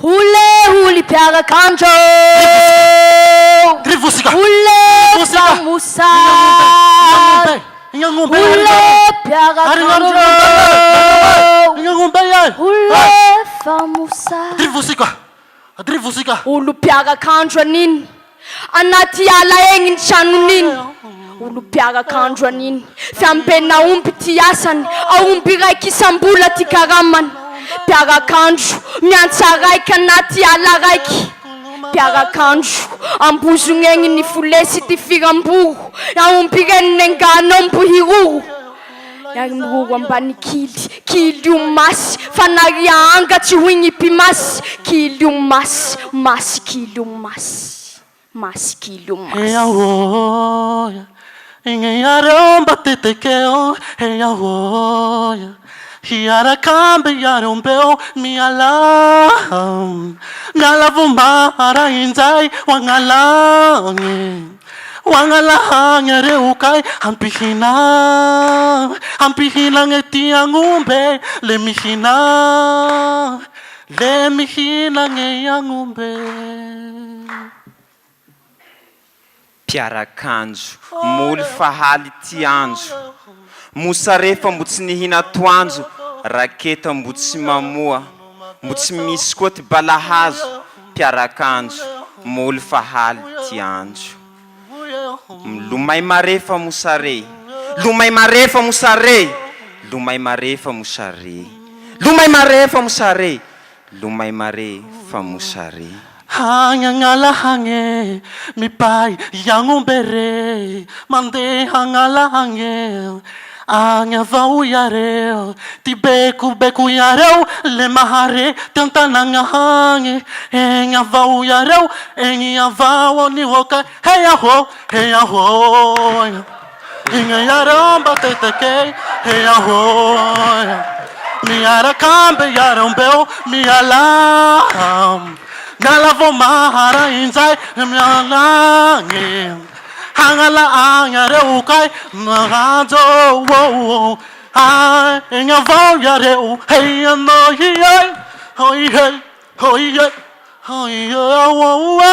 Huli piaga kanjo. Drivusika. Hule famusa. Hule piaga kanjo. Hule famusa. Drivusika. Hulu piaga kanjo nin. Anati ala engin chanunin. Hulu piaga kanjo nin. Fiampena umpi tiasan. Aumpi gai kisambula tikaraman. Piaga kanjo, miantsarai kanati ala raiki. Piaga kanjo, ambuzungeng ni fulesi tifirambu. Aumpigeng nengano mpuhiru. Yambu ambani kili umas. Fanaria anga chiwingi pimas. Kili umas, mas kili umas. Mas kili umas. Heya woya, inge yaromba tetekeo. Heya woya. Hiara kambe yarombeo mialam Galavumara inzai wangalange reukai Hampihina ngetiang umbe lemihina ngeyang umbe Piarakanjo, molo fahaly ty andro Mosarefa mbo tsy nihina toanjo raketa mbo tsy mamoa mbo tsy misy koa ty balahazo piarakanjo molo fahaly ty andro Lumay marefa mosare Lumay marefa mosare Lumay marefa mosare Lumay marefa mosare Lumay marefa mosare Hangangala hange mipai yangumbere mande hangala hange anya vau yareo tibeku beku yareo le mahare tantananga hange enya vau yareo enya vau ni hoka heya ho inga yaramba teteke heya ho miara kambe yarombeo mialam Galavo mahara inzai mialange hangala angare ukai mahazo wo enga vau yare u hey no hi hey wo